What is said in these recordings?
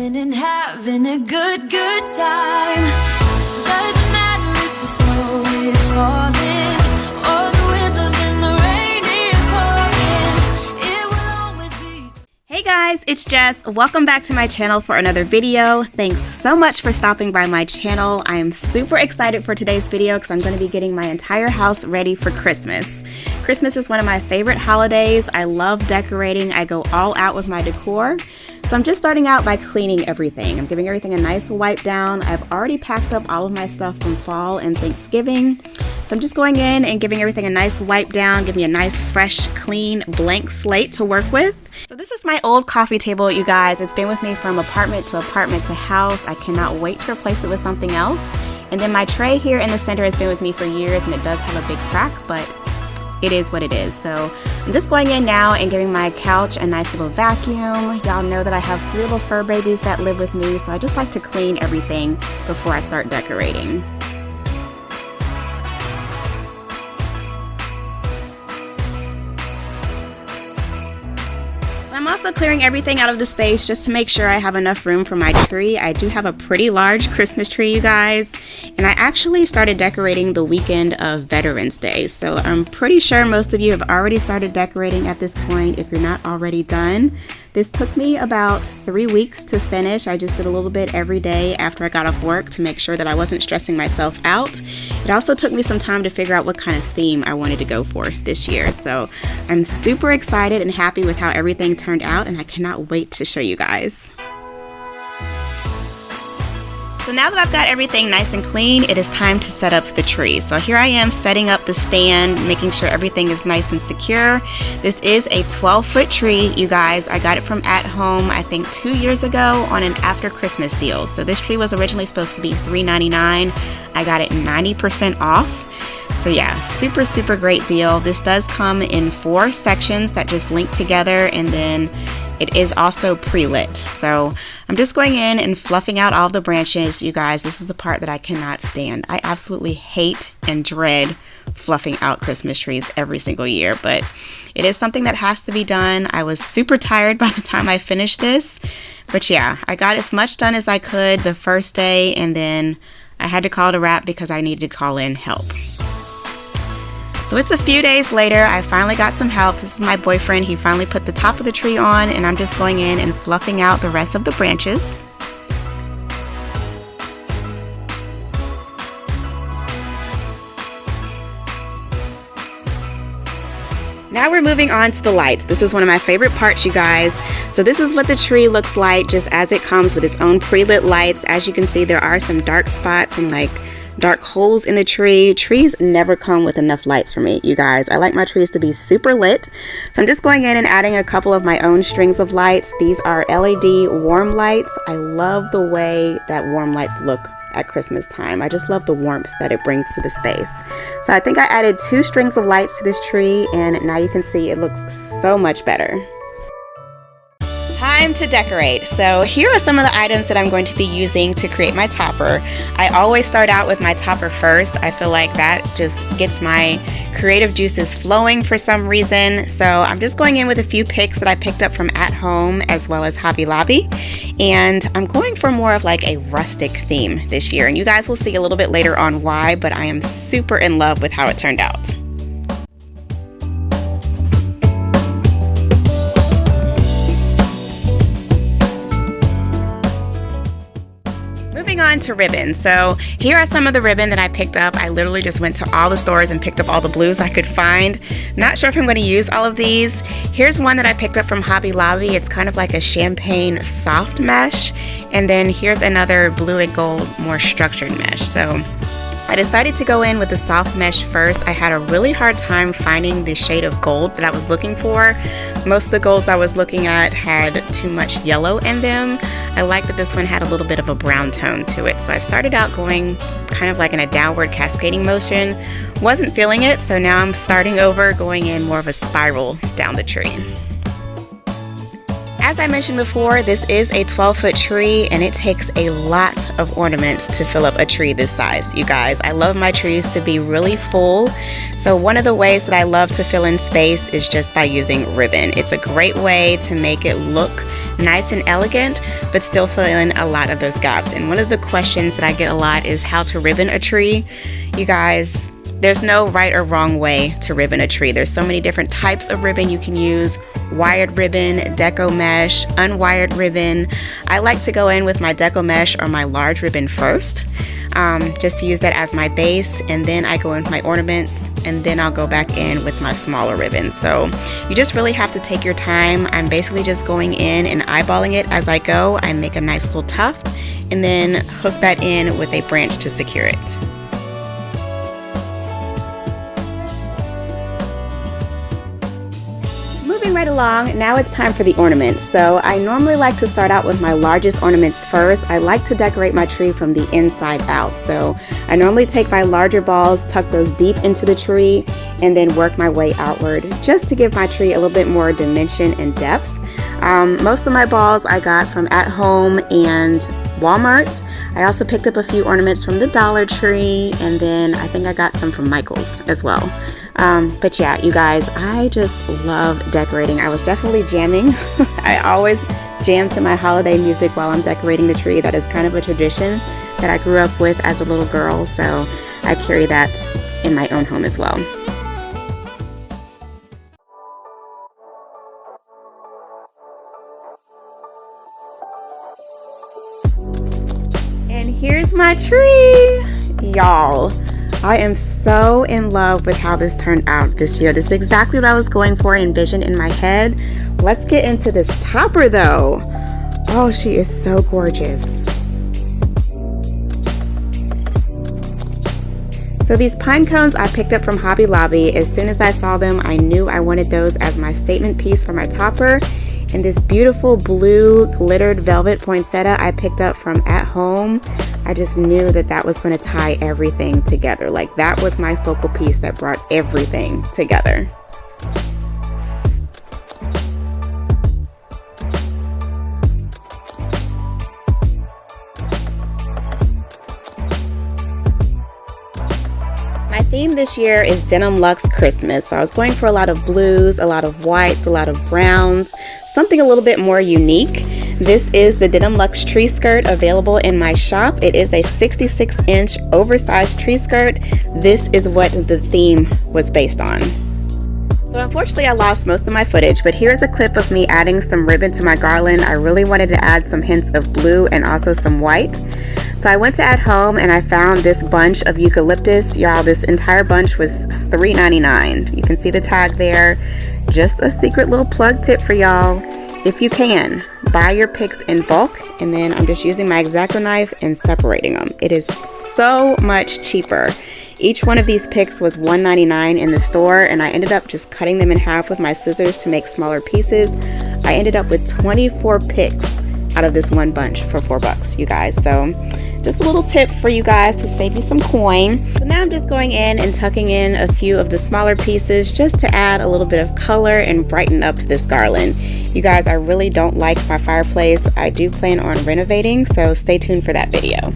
Laughing and having a good time. Doesn't matter if the snow is falling or the wind blows and the rain is pouring. It will always be. Hey guys, it's Jess. Welcome back to my channel for another video. Thanks so much for stopping by my channel. I am super excited for today's video because I'm going to be getting my entire house ready for Christmas. Christmas is one of my favorite holidays. I love decorating. I go all out with my decor. So I'm just starting out by cleaning everything. I'm giving everything a nice wipe down. I've already packed up all of my stuff from fall and Thanksgiving. So I'm just going in and giving everything a nice wipe down, give me a nice, fresh, clean, blank slate to work with. So this is my old coffee table, you guys. It's been with me from apartment to house. I cannot wait to replace it with something else. And then my tray here in the center has been with me for years, and it does have a big crack, but it is what it is. So I'm just going in now and giving my couch a nice little vacuum. Y'all know that I have 3 little fur babies that live with me, so I just like to clean everything before I start decorating. I'm also clearing everything out of the space just to make sure I have enough room for my tree. I do have a pretty large Christmas tree, you guys, and I actually started decorating the weekend of Veterans Day. So I'm pretty sure most of you have already started decorating at this point if you're not already done. This took me about 3 weeks to finish. I just did a little bit every day after I got off work to make sure that I wasn't stressing myself out. It also took me some time to figure out what kind of theme I wanted to go for this year. So I'm super excited and happy with how everything turned out, and I cannot wait to show you guys. So now that I've got everything nice and clean, it is time to set up the tree. So here I am setting up the stand, making sure everything is nice and secure. This is a 12-foot tree, you guys. I got it from At Home, I think 2 years ago on an after Christmas deal. So this tree was originally supposed to be $3.99. I got it 90% off. So yeah, super great deal. This does come in 4 sections that just link together, and then it is also pre-lit. So I'm just going in and fluffing out all the branches. You guys, this is the part that I cannot stand. I absolutely hate and dread fluffing out Christmas trees every single year, but it is something that has to be done. I was super tired by the time I finished this, but yeah, I got as much done as I could the first day, and then I had to call it a wrap because I needed to call in help. So it's a few days later, I finally got some help. This is my boyfriend. He finally put the top of the tree on, and I'm just going in and fluffing out the rest of the branches. Now we're moving on to the lights. This is one of my favorite parts, you guys. So this is what the tree looks like just as it comes with its own pre-lit lights. As you can see, there are some dark spots and like dark holes in the tree. Trees never come with enough lights for me, you guys. I like my trees to be super lit. So I'm just going in and adding a couple of my own strings of lights. These are LED warm lights. I love the way that warm lights look at Christmas time. I just love the warmth that it brings to the space. So I think I added 2 strings of lights to this tree, and now you can see it looks so much better. Time to decorate. So here are some of the items that I'm going to be using to create my topper. I always start out with my topper first. I feel like that just gets my creative juices flowing for some reason. So I'm just going in with a few picks that I picked up from At Home as well as Hobby Lobby. And I'm going for more of like a rustic theme this year. And you guys will see a little bit later on why, but I am super in love with how it turned out. Moving on to ribbon. So here are some of the ribbon that I picked up. I literally just went to all the stores and picked up all the blues I could find. Not sure if I'm going to use all of these. Here's one that I picked up from Hobby Lobby. It's kind of like a champagne soft mesh. And then here's another blue and gold, more structured mesh. So I decided to go in with the soft mesh first. I had a really hard time finding the shade of gold that I was looking for. Most of the golds I was looking at had too much yellow in them. I like that this one had a little bit of a brown tone to it. So I started out going kind of like in a downward cascading motion. Wasn't feeling it, so now I'm starting over, going in more of a spiral down the tree. As I mentioned before, this is a 12-foot tree, and it takes a lot of ornaments to fill up a tree this size, you guys. I love my trees to be really full, so one of the ways that I love to fill in space is just by using ribbon. It's a great way to make it look nice and elegant, but still fill in a lot of those gaps. And one of the questions that I get a lot is how to ribbon a tree. You guys, there's no right or wrong way to ribbon a tree. There's so many different types of ribbon you can use. Wired ribbon, deco mesh, unwired ribbon. I like to go in with my deco mesh or my large ribbon first, just to use that as my base, and then I go in with my ornaments, and then I'll go back in with my smaller ribbon. So you just really have to take your time. I'm basically just going in and eyeballing it as I go. I make a nice little tuft and then hook that in with a branch to secure it. Right along, now it's time for the ornaments. So I normally like to start out with my largest ornaments first. I like to decorate my tree from the inside out. So I normally take my larger balls, tuck those deep into the tree, and then work my way outward just to give my tree a little bit more dimension and depth. Most of my balls I got from At Home and Walmart. I also picked up a few ornaments from the Dollar Tree, and then I think I got some from Michael's as well. But yeah, you guys, I just love decorating. I was definitely jamming. I always jam to my holiday music while I'm decorating the tree. That is kind of a tradition that I grew up with as a little girl, so I carry that in my own home as well. And here's my tree, y'all. I am so in love with how this turned out this year. This is exactly what I was going for and envisioned in my head. Let's get into this topper though. Oh, she is so gorgeous. So these pine cones I picked up from Hobby Lobby. As soon as I saw them, I knew I wanted those as my statement piece for my topper. And this beautiful blue glittered velvet poinsettia I picked up from At Home. I just knew that that was going to tie everything together. Like, that was my focal piece that brought everything together. My theme this year is Denim Luxe Christmas. So I was going for a lot of blues, a lot of whites, a lot of browns, something a little bit more unique. This is the Denim Luxe tree skirt available in my shop. It is a 66-inch oversized tree skirt. This is what the theme was based on. So unfortunately I lost most of my footage, but here's a clip of me adding some ribbon to my garland. I really wanted to add some hints of blue and also some white. So I went to At Home and I found this bunch of eucalyptus. Y'all, this entire bunch was $3.99. You can see the tag there. Just a secret little plug tip for y'all. If you can, buy your picks in bulk, and then I'm just using my X-Acto knife and separating them. It is so much cheaper. Each one of these picks was $1.99 in the store, and I ended up just cutting them in half with my scissors to make smaller pieces. I ended up with 24 picks out of this one bunch for $4, you guys. So just a little tip for you guys to save you some coin. So now I'm just going in and tucking in a few of the smaller pieces just to add a little bit of color and brighten up this garland. You guys, I really don't like my fireplace. I do plan on renovating, so stay tuned for that video.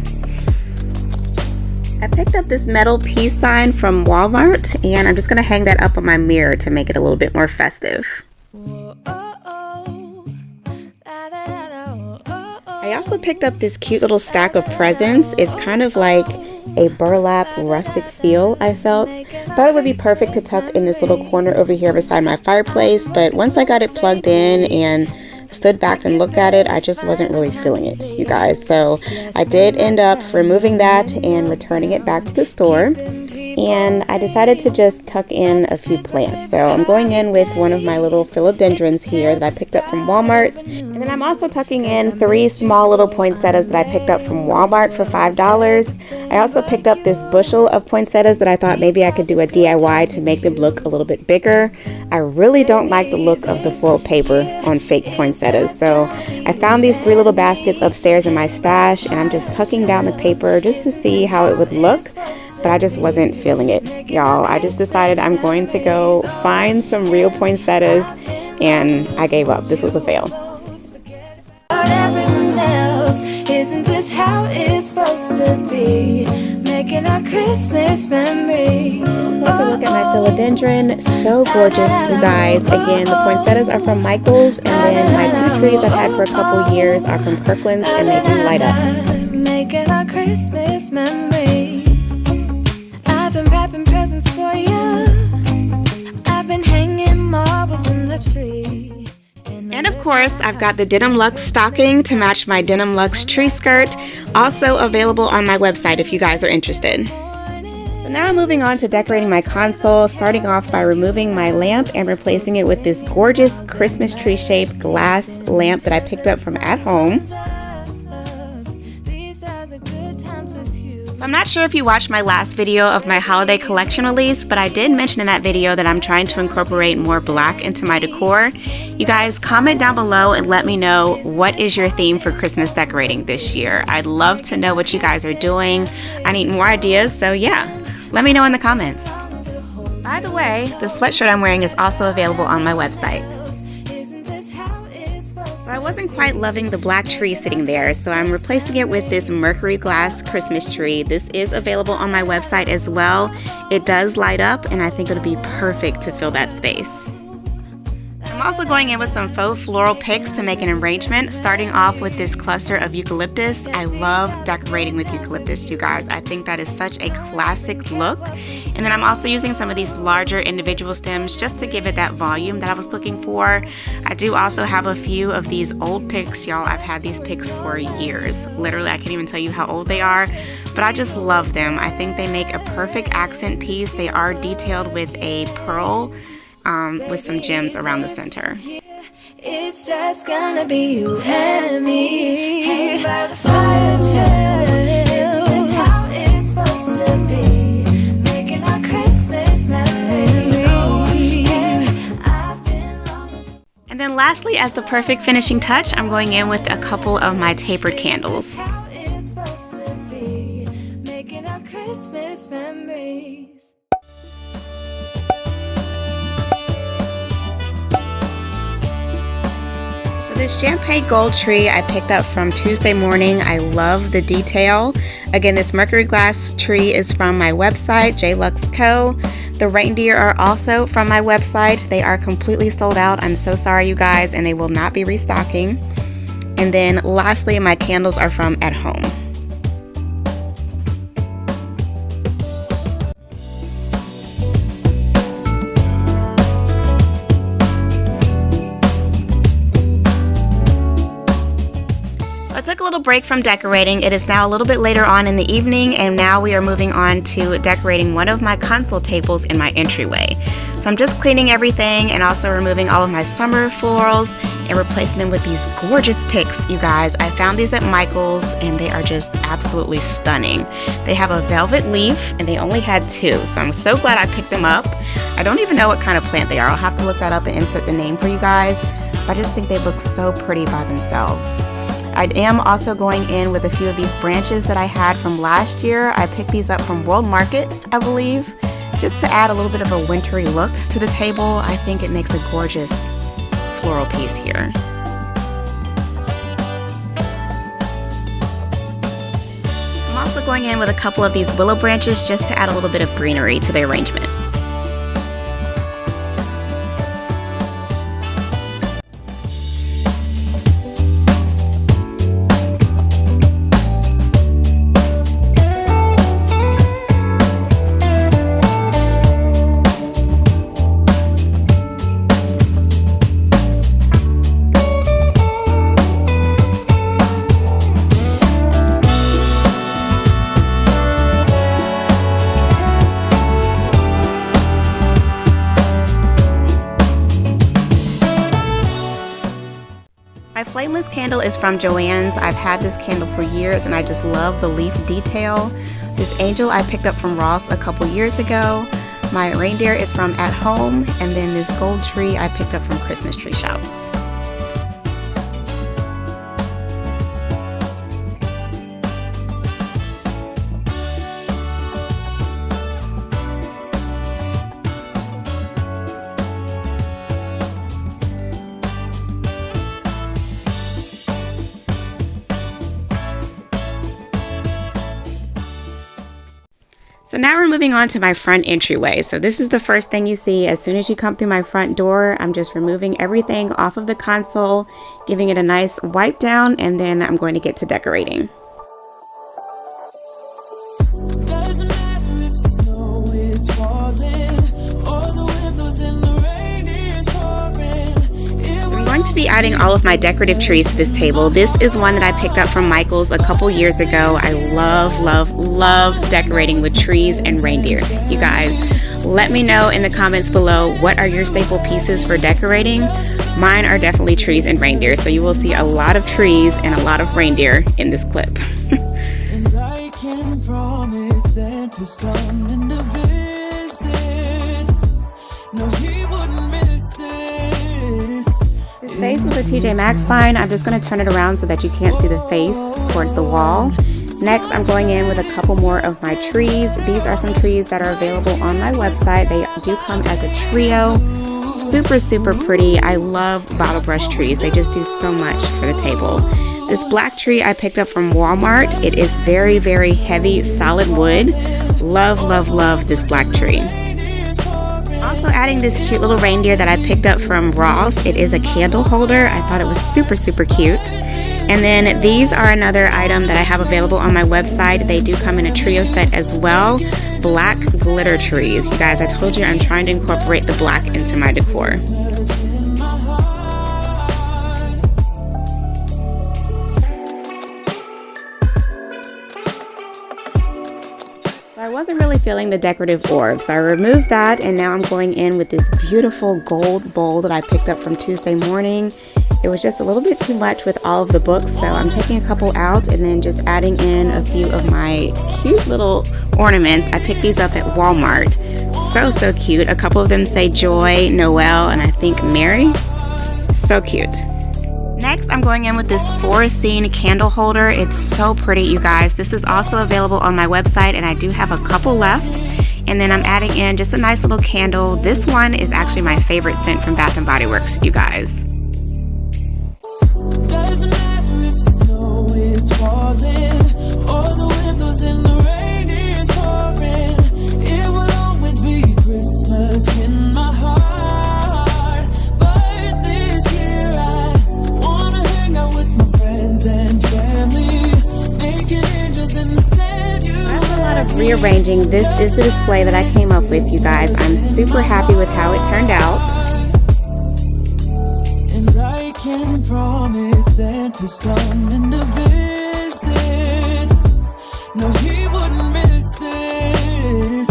I picked up this metal peace sign from Walmart, and I'm just gonna hang that up on my mirror to make it a little bit more festive. I also picked up this cute little stack of presents. It's kind of like a burlap rustic feel, I felt. Thought it would be perfect to tuck in this little corner over here beside my fireplace, but once I got it plugged in and stood back and looked at it, I just wasn't really feeling it, you guys. So I did end up removing that and returning it back to the store. And I decided to just tuck in a few plants. So I'm going in with one of my little philodendrons here that I picked up from Walmart. And then I'm also tucking in 3 small little poinsettias that I picked up from Walmart for $5. I also picked up this bushel of poinsettias that I thought maybe I could do a DIY to make them look a little bit bigger. I really don't like the look of the foil paper on fake poinsettias. So I found these 3 little baskets upstairs in my stash, and I'm just tucking down the paper just to see how it would look. But I just wasn't feeling it, y'all. I just decided I'm going to go find some real poinsettias, and I gave up. This was a fail. Everyone else, isn't this how it's supposed to be? Make making our Christmas memories. Let's look at my philodendron. So gorgeous, you guys. Again, the poinsettias are from Michael's, and then my 2 trees I've had for a couple years are from Kirkland's, and they do light up. Making our Christmas memories. I've been wrapping presents for you. I've been hanging marbles in the tree. And of course, I've got the Denim Luxe stocking to match my Denim Luxe tree skirt, also available on my website if you guys are interested. So now I'm moving on to decorating my console, starting off by removing my lamp and replacing it with this gorgeous Christmas tree shaped glass lamp that I picked up from At Home. So I'm not sure if you watched my last video of my holiday collection release, but I did mention in that video that I'm trying to incorporate more black into my decor. You guys comment down below and let me know what is your theme for Christmas decorating this year. I'd love to know what you guys are doing. I need more ideas, so yeah, let me know in the comments. By the way, the sweatshirt I'm wearing is also available on my website. So I wasn't quite loving the black tree sitting there, so I'm replacing it with this mercury glass Christmas tree. This is available on my website as well. It does light up, and I think it'll be perfect to fill that space. I'm also going in with some faux floral picks to make an arrangement, starting off with this cluster of eucalyptus. I love decorating with eucalyptus, you guys. I think that is such a classic look. And then I'm also using some of these larger individual stems just to give it that volume that I was looking for. I do also have a few of these old picks, y'all. I've had these picks for years. Literally, I can't even tell you how old they are, but I just love them. I think they make a perfect accent piece. They are detailed with a pearl with some gems around the center. It's just gonna be you and me, hanging by the fire chill. Isn't this how it's supposed to be? Making our Christmas memories. And then lastly, as the perfect finishing touch, I'm going in with a couple of my tapered candles. It's supposed to be making our Christmas memories. This champagne gold tree I picked up from Tuesday Morning. I love the detail. Again, this mercury glass tree is from my website, JLux Co. The reindeer are also from my website. They are completely sold out. I'm so sorry, you guys, and they will not be restocking. And then lastly, my candles are from At Home. I took a little break from decorating. It is now a little bit later on in the evening, and now we are moving on to decorating one of my console tables in my entryway. So I'm just cleaning everything and also removing all of my summer florals and replacing them with these gorgeous picks, you guys. I found these at Michael's and they are just absolutely stunning. They have a velvet leaf and they only had 2, so I'm so glad I picked them up. I don't even know what kind of plant they are. I'll have to look that up and insert the name for you guys, but I just think they look so pretty by themselves. I am also going in with a few of these branches that I had from last year. I picked these up from World Market, I believe, just to add a little bit of a wintry look to the table. I think it makes a gorgeous floral piece here. I'm also going in with a couple of these willow branches just to add a little bit of greenery to the arrangement. My flameless candle is from Joann's. I've had this candle for years and I just love the leaf detail. This angel I picked up from Ross a couple years ago. My reindeer is from At Home, and then this gold tree I picked up from Christmas Tree Shops. So now we're moving on to my front entryway. So this is the first thing you see as soon as you come through my front door. I'm just removing everything off of the console, giving it a nice wipe down, and then I'm going to get to decorating. Doesn't matter if the snow is falling or the wind blows and the rain is pouring. So I'm going to be adding all of my decorative trees to this table. This is one that I picked up from Michael's a couple years ago. I love decorating with trees and reindeer. You guys, let me know in the comments below, what are your staple pieces for decorating? Mine are definitely trees and reindeer, so you will see a lot of trees and a lot of reindeer in this clip. And I can promise Santa's coming to visit. No, he wouldn't miss this. This vase was a TJ Maxx find. I'm just going to turn it around so that you can't see the face towards the wall. Next, I'm going in with a couple more of my trees. These are some trees that are available on my website. They do come as a trio. Super pretty. I love bottle brush trees. They just do so much for the table. This black tree I picked up from Walmart. It is very heavy, solid wood. Love this black tree. Also adding this cute little reindeer that I picked up from Ross. It is a candle holder. I thought it was super cute. And then these are another item that I have available on my website. They do come in a trio set as well. Black glitter trees. You guys, I told you I'm trying to incorporate the black into my decor. I wasn't really feeling the decorative orb, so I removed that, and now I'm going in with this beautiful gold bowl that I picked up from Tuesday morning. It was just a little bit too much with all of the books, so I'm taking a couple out and then just adding in a few of my cute little ornaments. I picked these up at Walmart. So cute. A couple of them say Joy, Noel, and I think Mary. So cute. Next, I'm going in with this forest scene candle holder. It's so pretty, you guys. This is also available on my website, and I do have a couple left. And then I'm adding in just a nice little candle. This one is actually my favorite scent from Bath & Body Works, you guys. Doesn't matter if the snow is falling or the wind blows and the rain is pouring. It will always be Christmas in my heart. But this year I wanna hang out with my friends and family, making angels in the sand. That's a lot of rearranging. This is the display that I came up with, you guys. I'm super happy with how it turned out. Can promise Santa's coming to visit. No, he wouldn't miss this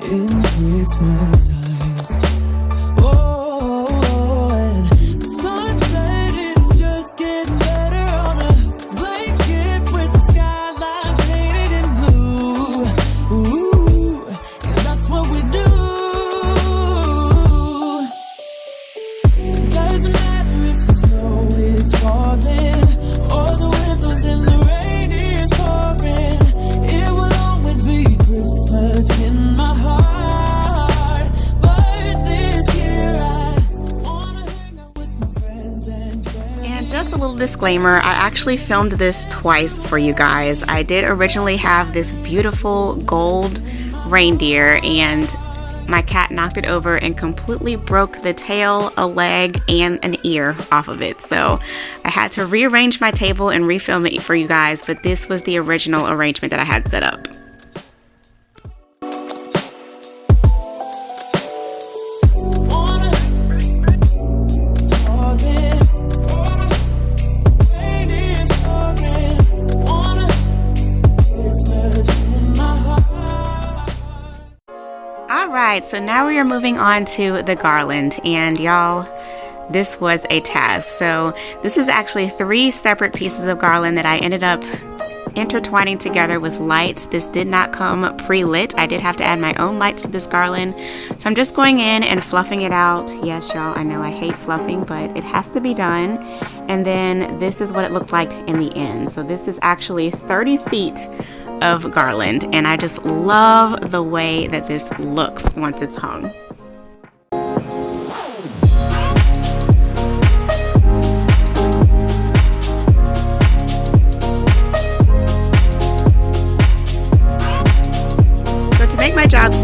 in Christmas times. Oh, and the sunset is just getting better on a blanket with the skyline painted in blue. Ooh, and that's what we do. Doesn't matter if the snow is falling or the wind blows and the rain is pouring. It will always be Christmas in my heart. But this year I wanna hang out with my friends and family. And just a little disclaimer, I actually filmed this twice for you guys. I did originally have this beautiful gold reindeer, and my cat knocked it over and completely broke the tail, a leg, and an ear off of it. So I had to rearrange my table and refilm it for you guys, but this was the original arrangement that I had set up. Alright, so now we are moving on to the garland, and y'all, this was a task. So this is actually 3 separate pieces of garland that I ended up intertwining together with lights. This did not come pre-lit. I did have to add my own lights to this garland. So I'm just going in and fluffing it out. Yes, y'all, I know I hate fluffing, but it has to be done. And then this is what it looked like in the end. So this is actually 30 feet of garland, and I just love the way that this looks once it's hung.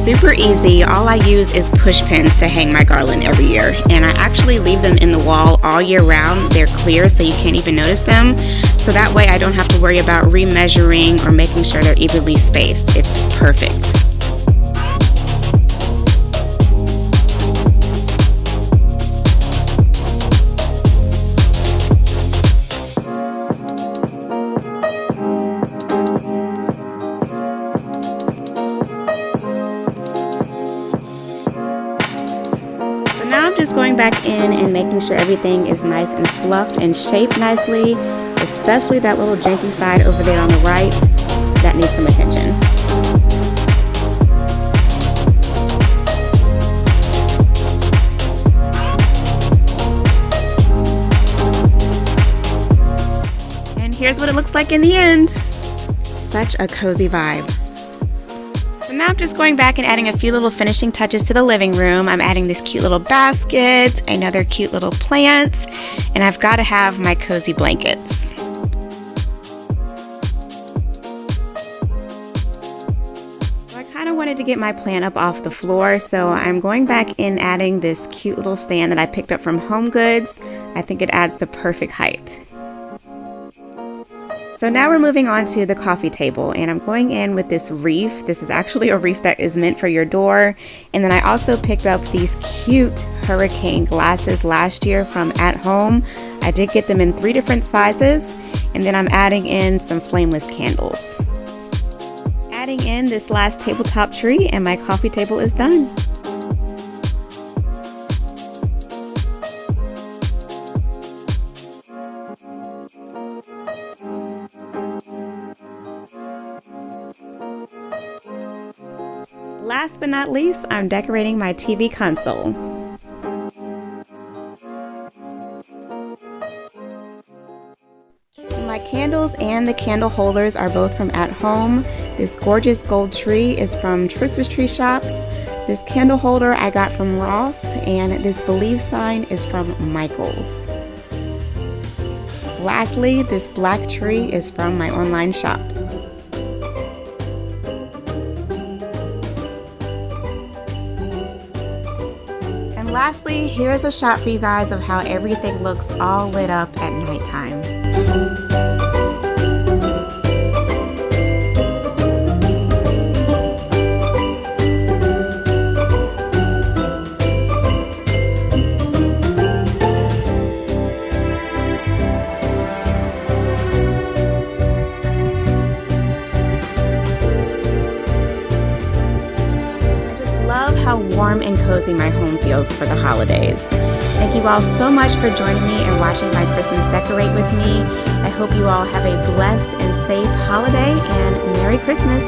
super easy. All I use is push pins to hang my garland every year, and I actually leave them in the wall all year round. They're clear so you can't even notice them, so that way I don't have to worry about remeasuring or making sure they're evenly spaced. It's perfect. Just going back in and making sure everything is nice and fluffed and shaped nicely, especially that little janky side over there on the right. That needs some attention. And here's what it looks like in the end. Such a cozy vibe. So now I'm just going back and adding a few little finishing touches to the living room. I'm adding this cute little basket, another cute little plant, and I've got to have my cozy blankets. So I kind of wanted to get my plant up off the floor, so I'm going back in adding this cute little stand that I picked up from Home Goods. I think it adds the perfect height. So now we're moving on to the coffee table, and I'm going in with this wreath. This is actually a wreath that is meant for your door. And then I also picked up these cute hurricane glasses last year from At Home. I did get them in 3 different sizes, and then I'm adding in some flameless candles. Adding in this last tabletop tree, and my coffee table is done. Last but not least, I'm decorating my TV console. My candles and the candle holders are both from At Home. This gorgeous gold tree is from Christmas Tree Shops. This candle holder I got from Ross, and this Believe sign is from Michaels. Lastly, this black tree is from my online shop. And lastly, here's a shot for you guys of how everything looks all lit up at nighttime. How warm and cozy my home feels for the holidays. Thank you all so much for joining me and watching my Christmas decorate with me. I hope you all have a blessed and safe holiday, and Merry Christmas.